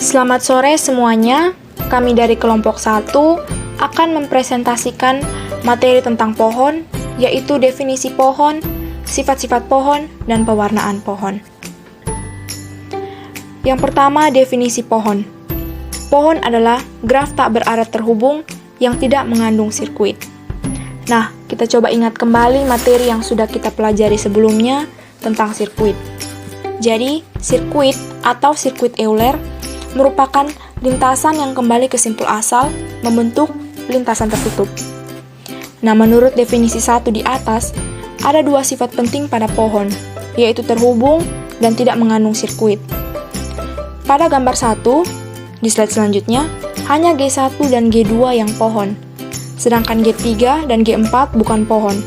Selamat sore semuanya, kami dari kelompok 1 akan mempresentasikan materi tentang pohon, yaitu definisi pohon, sifat-sifat pohon, dan pewarnaan pohon. Yang pertama, definisi pohon. Pohon adalah graf tak berarah terhubung yang tidak mengandung sirkuit. Nah, kita coba ingat kembali materi yang sudah kita pelajari sebelumnya tentang sirkuit. Jadi, sirkuit atau sirkuit Euler merupakan lintasan yang kembali ke simpul asal membentuk lintasan tertutup. Nah, menurut definisi 1 di atas, ada dua sifat penting pada pohon, yaitu terhubung dan tidak mengandung sirkuit. Pada gambar 1, di slide selanjutnya, hanya G1 dan G2 yang pohon, sedangkan G3 dan G4 bukan pohon.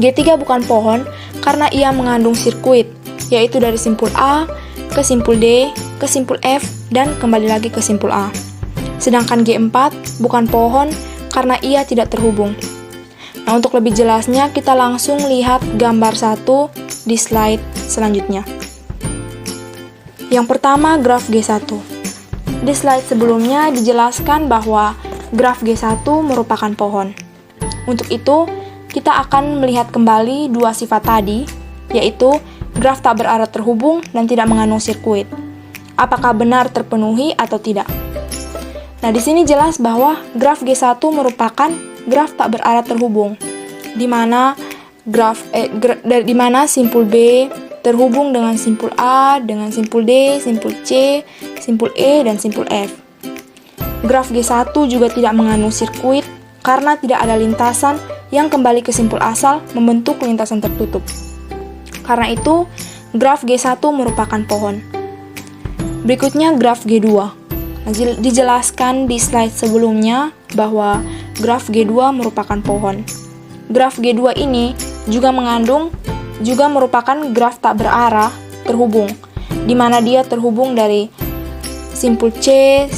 G3 bukan pohon karena ia mengandung sirkuit, yaitu dari simpul A ke simpul D, ke simpul F, dan kembali lagi ke simpul A. Sedangkan G4 bukan pohon karena ia tidak terhubung. Nah, untuk lebih jelasnya kita langsung lihat gambar 1 di slide selanjutnya. Yang pertama, graf G1. Di slide sebelumnya dijelaskan bahwa graf G1 merupakan pohon. Untuk itu, kita akan melihat kembali dua sifat tadi, yaitu graf tak berarah terhubung dan tidak mengandung sirkuit. Apakah benar terpenuhi atau tidak? Nah, di sini jelas bahwa graf G1 merupakan graf tak berarah terhubung, di mana di mana simpul B terhubung dengan simpul A, dengan simpul D, simpul C, simpul E, dan simpul F. Graf G1 juga tidak mengandung sirkuit karena tidak ada lintasan yang kembali ke simpul asal membentuk lintasan tertutup. Karena itu, graf G1 merupakan pohon. Berikutnya graf G2. Dijelaskan di slide sebelumnya bahwa graf G2 merupakan pohon. Graf G2 ini juga merupakan graf tak berarah terhubung, di mana dia terhubung dari simpul C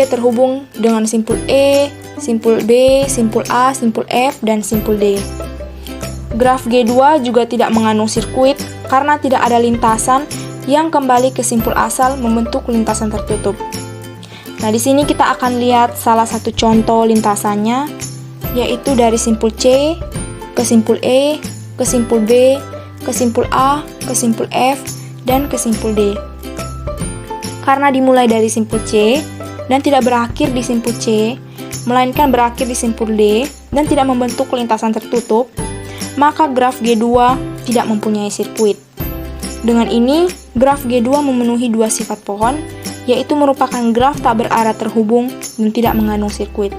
terhubung dengan simpul E, simpul B, simpul A, simpul F, dan simpul D. Graf G2 juga tidak mengandung sirkuit karena tidak ada lintasan yang kembali ke simpul asal membentuk lintasan tertutup. Nah, di sini kita akan lihat salah satu contoh lintasannya, yaitu dari simpul C ke simpul E, ke simpul B, ke simpul A, ke simpul F, dan ke simpul D. Karena dimulai dari simpul C dan tidak berakhir di simpul C, melainkan berakhir di simpul D dan tidak membentuk lintasan tertutup, maka graf G2 tidak mempunyai sirkuit. Dengan ini, graf G2 memenuhi dua sifat pohon, yaitu merupakan graf tak berarah terhubung dan tidak mengandung sirkuit.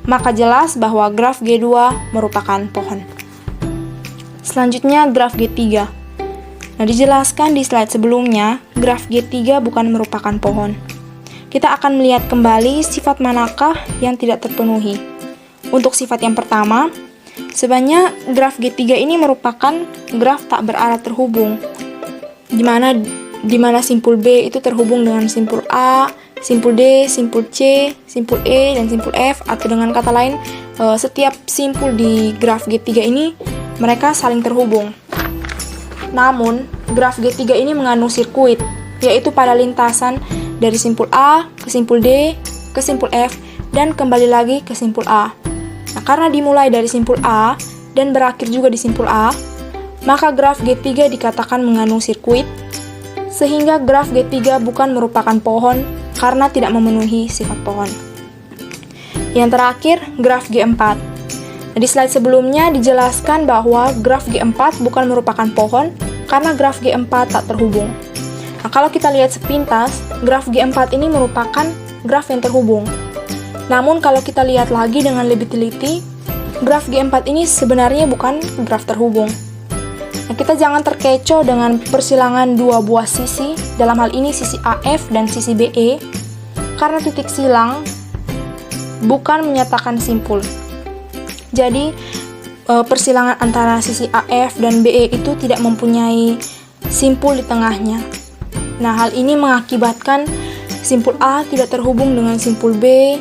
Maka jelas bahwa graf G2 merupakan pohon. Selanjutnya, graf G3. Nah, dijelaskan di slide sebelumnya, graf G3 bukan merupakan pohon. Kita akan melihat kembali sifat manakah yang tidak terpenuhi. Untuk sifat yang pertama, sebenarnya graf G3 ini merupakan graf tak berarah terhubung, di mana simpul B itu terhubung dengan simpul A, simpul D, simpul C, simpul E, dan simpul F, atau dengan kata lain, setiap simpul di graf G3 ini mereka saling terhubung. Namun, graf G3 ini mengandung sirkuit, yaitu pada lintasan dari simpul A ke simpul D, ke simpul F, dan kembali lagi ke simpul A. Nah, karena dimulai dari simpul A dan berakhir juga di simpul A, maka graf G3 dikatakan mengandung sirkuit, sehingga graf G3 bukan merupakan pohon karena tidak memenuhi sifat pohon. Yang terakhir, graf G4. Di slide sebelumnya dijelaskan bahwa graf G4 bukan merupakan pohon karena graf G4 tak terhubung. Nah, kalau kita lihat sepintas, graf G4 ini merupakan graf yang terhubung. Namun kalau kita lihat lagi dengan lebih teliti, graf G4 ini sebenarnya bukan graf terhubung. Nah, kita jangan terkecoh dengan persilangan dua buah sisi, dalam hal ini sisi AF dan sisi BE, karena titik silang bukan menyatakan simpul. Jadi, persilangan antara sisi AF dan BE itu tidak mempunyai simpul di tengahnya. Nah, hal ini mengakibatkan simpul A tidak terhubung dengan simpul B,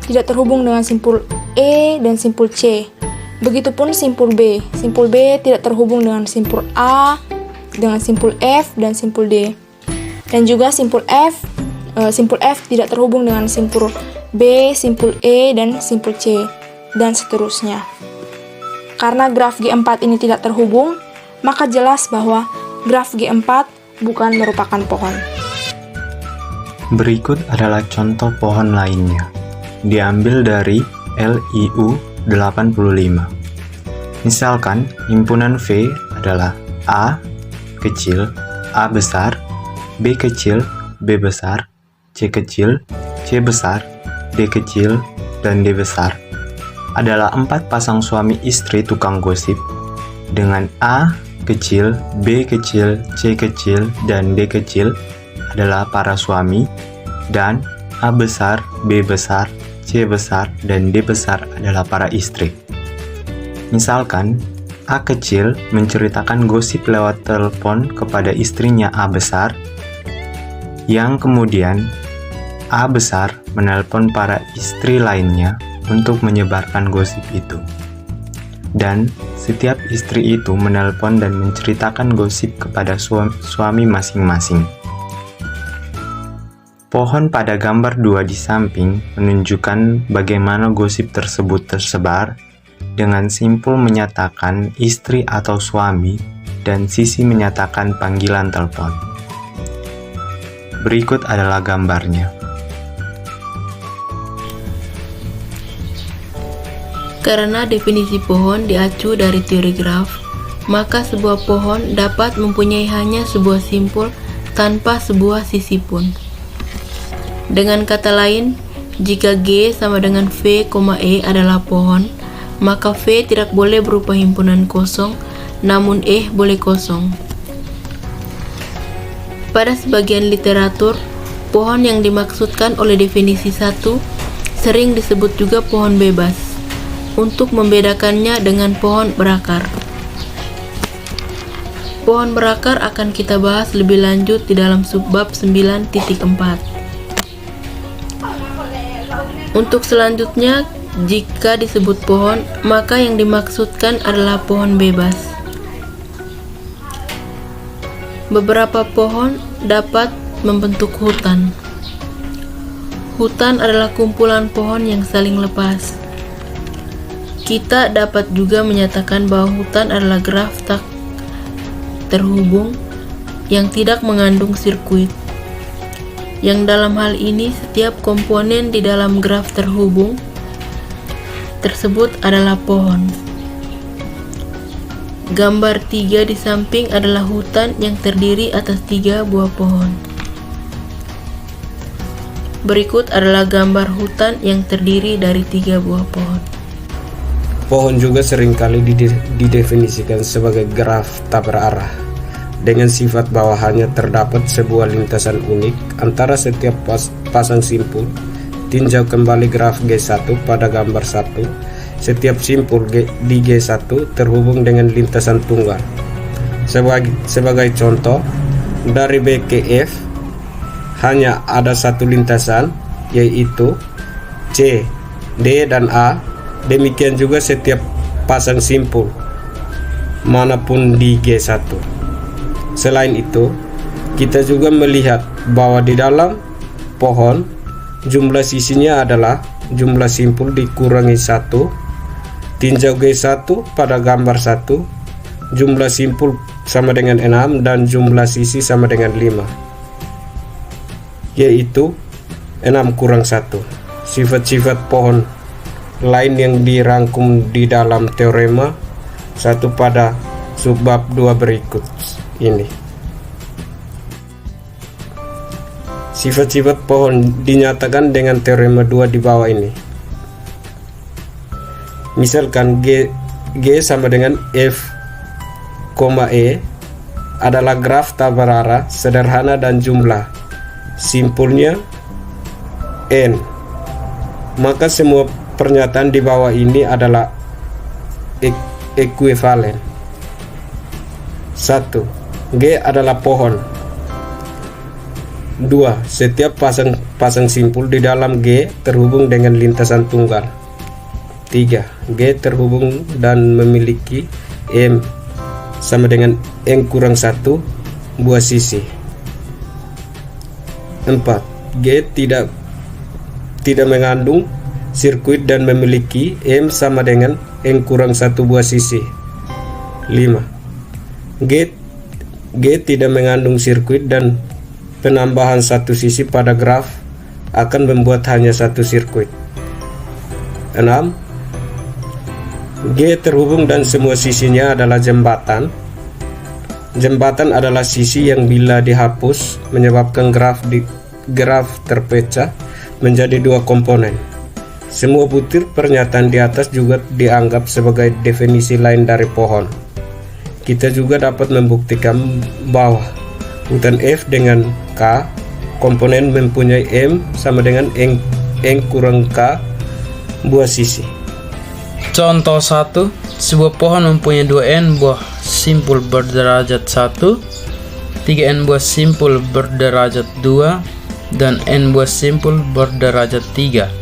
tidak terhubung dengan simpul E dan simpul C. Begitupun simpul B. Simpul B tidak terhubung dengan simpul A, dengan simpul F, dan simpul D. Dan juga simpul F simpul F tidak terhubung dengan simpul B, simpul E, dan simpul C, dan seterusnya. Karena graf G4 ini tidak terhubung, maka jelas bahwa graf G4 bukan merupakan pohon. Berikut adalah contoh pohon lainnya, diambil dari LIU 85. Misalkan, himpunan V adalah A kecil, A besar, B kecil, B besar, C kecil, C besar, D kecil, dan D besar. Adalah 4 pasang suami istri tukang gosip dengan A kecil, B kecil, C kecil, dan D kecil adalah para suami, dan A besar, B besar, C besar, dan D besar adalah para istri. Misalkan, A kecil menceritakan gosip lewat telepon kepada istrinya A besar, yang kemudian A besar menelpon para istri lainnya untuk menyebarkan gosip itu. Dan setiap istri itu menelpon dan menceritakan gosip kepada suami masing-masing. Pohon pada gambar 2 di samping menunjukkan bagaimana gosip tersebut tersebar dengan simpul menyatakan istri atau suami dan sisi menyatakan panggilan telepon. Berikut adalah gambarnya. Karena definisi pohon diacu dari teori graf, maka sebuah pohon dapat mempunyai hanya sebuah simpul tanpa sebuah sisi pun. Dengan kata lain, jika G sama dengan V, E adalah pohon, maka V tidak boleh berupa himpunan kosong, namun E boleh kosong. Pada sebagian literatur, pohon yang dimaksudkan oleh definisi 1 sering disebut juga pohon bebas, untuk membedakannya dengan pohon berakar. Pohon berakar akan kita bahas lebih lanjut di dalam subbab 9.4. Untuk selanjutnya, jika disebut pohon, maka yang dimaksudkan adalah pohon bebas. Beberapa pohon dapat membentuk hutan. Hutan adalah kumpulan pohon yang saling lepas. Kita dapat juga menyatakan bahwa hutan adalah graf tak terhubung yang tidak mengandung sirkuit. Yang dalam hal ini setiap komponen di dalam graf terhubung tersebut adalah pohon. Gambar 3 di samping adalah hutan yang terdiri atas 3 buah pohon. Berikut adalah gambar hutan yang terdiri dari 3 buah pohon. Pohon juga seringkali didefinisikan sebagai graf tak berarah, dengan sifat bahwa hanya terdapat sebuah lintasan unik antara setiap pasang simpul. Tinjau kembali graf G1 pada gambar 1. Setiap simpul di G1 terhubung dengan lintasan tunggal. Sebagai contoh, dari B ke F hanya ada satu lintasan, yaitu C, D, dan A. Demikian juga setiap pasang simpul manapun di G1. Selain itu, kita juga melihat bahwa di dalam pohon jumlah sisinya adalah jumlah simpul dikurangi 1. Tinjau G1 pada gambar 1, jumlah simpul sama dengan 6 dan jumlah sisi sama dengan 5, yaitu 6 kurang 1. Sifat-sifat pohon lain yang dirangkum di dalam teorema 1 pada subbab 2 berikut ini. Sifat-sifat pohon dinyatakan dengan teorema 2 di bawah ini. Misalkan G sama dengan F, E adalah graf tak berarah sederhana dan jumlah simpulnya N. Maka semua pernyataan di bawah ini adalah ekuivalen. 1. G adalah pohon. 2. Setiap pasang simpul di dalam G terhubung dengan lintasan tunggal. 3. G terhubung dan memiliki M sama dengan N kurang 1 buah sisi. 4. G tidak mengandung sirkuit dan memiliki M sama dengan N kurang 1 buah sisi. 5. G tidak mengandung sirkuit dan penambahan satu sisi pada graf akan membuat hanya satu sirkuit. 6. G terhubung dan semua sisinya adalah jembatan. Jembatan adalah sisi yang bila dihapus menyebabkan graf terpecah menjadi dua komponen. Semua butir pernyataan di atas juga dianggap sebagai definisi lain dari pohon. Kita juga dapat membuktikan bahwa urutan F dengan K komponen mempunyai M sama dengan N kurang K buah sisi. Contoh 1. Sebuah pohon mempunyai 2N buah simpul berderajat 1, 3N buah simpul berderajat 2, dan N buah simpul berderajat 3.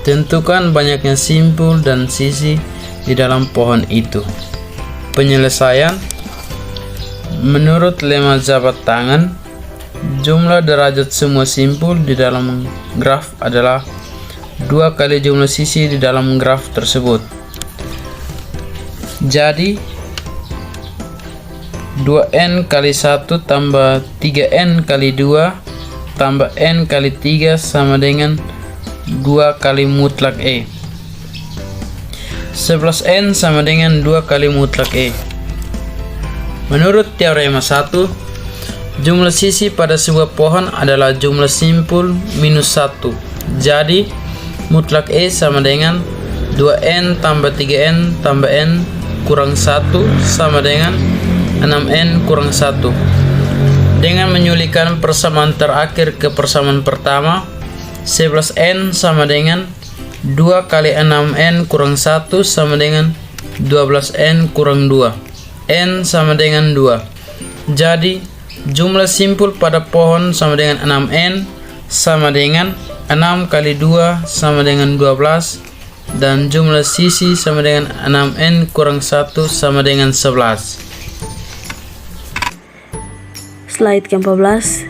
Tentukan banyaknya simpul dan sisi di dalam pohon itu. Penyelesaian. Menurut lemma jabat tangan, jumlah derajat semua simpul di dalam graf adalah 2 kali jumlah sisi di dalam graf tersebut. Jadi 2N kali 1 tambah 3N kali 2 tambah N kali 3 sama dengan 2 kali mutlak E. 11N sama dengan 2 kali mutlak E. Menurut teorema 1, jumlah sisi pada sebuah pohon adalah jumlah simpul minus 1. Jadi mutlak E sama dengan 2N tambah 3N tambah N kurang 1 sama dengan 6N kurang 1. Dengan menyulitkan persamaan terakhir ke persamaan pertama, 11N sama dengan 2 kali 6N kurang 1 sama dengan 12N kurang 2. N sama dengan 2. Jadi jumlah simpul pada pohon sama dengan 6N sama dengan 6 kali 2 sama dengan 12, dan jumlah sisi sama dengan 6N kurang 1 sama dengan 11. Slide ke-14.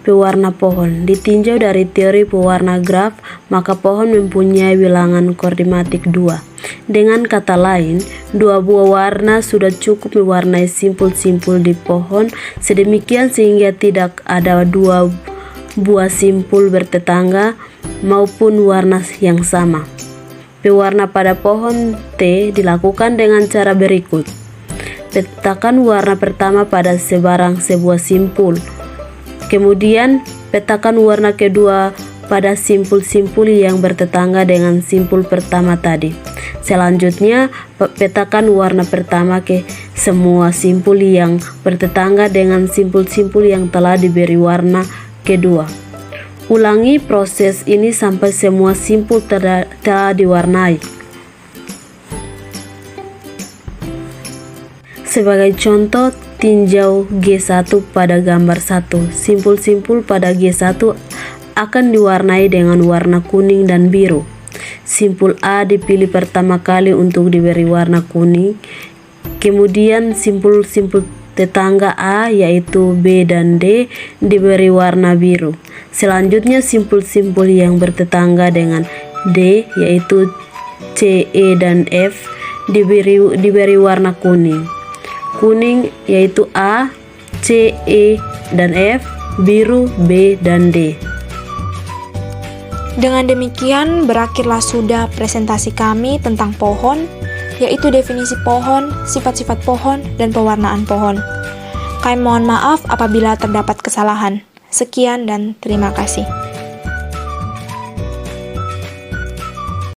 Pewarna pohon. Ditinjau dari teori pewarna graf, maka pohon mempunyai bilangan koordinatik 2. Dengan kata lain, 2 buah warna sudah cukup mewarnai simpul-simpul di pohon, sedemikian sehingga tidak ada 2 buah simpul bertetangga maupun warna yang sama. Pewarna pada pohon T dilakukan dengan cara berikut. Petakan warna pertama pada sebuah simpul. Kemudian, petakan warna kedua pada simpul-simpul yang bertetangga dengan simpul pertama tadi. Selanjutnya, petakan warna pertama ke semua simpul yang bertetangga dengan simpul-simpul yang telah diberi warna kedua. Ulangi proses ini sampai semua simpul telah diwarnai. Sebagai contoh, tinjau G1 pada gambar 1. Simpul-simpul pada G1 akan diwarnai dengan warna kuning dan biru. Simpul A dipilih pertama kali untuk diberi warna kuning. Kemudian simpul-simpul tetangga A yaitu B dan D diberi warna biru. Selanjutnya simpul-simpul yang bertetangga dengan D yaitu C, E, dan F diberi warna kuning. Kuning yaitu A, C, E, dan F, biru B dan D. Dengan demikian berakhirlah sudah presentasi kami tentang pohon, yaitu definisi pohon, sifat-sifat pohon, dan pewarnaan pohon. Kami mohon maaf apabila terdapat kesalahan. Sekian dan terima kasih.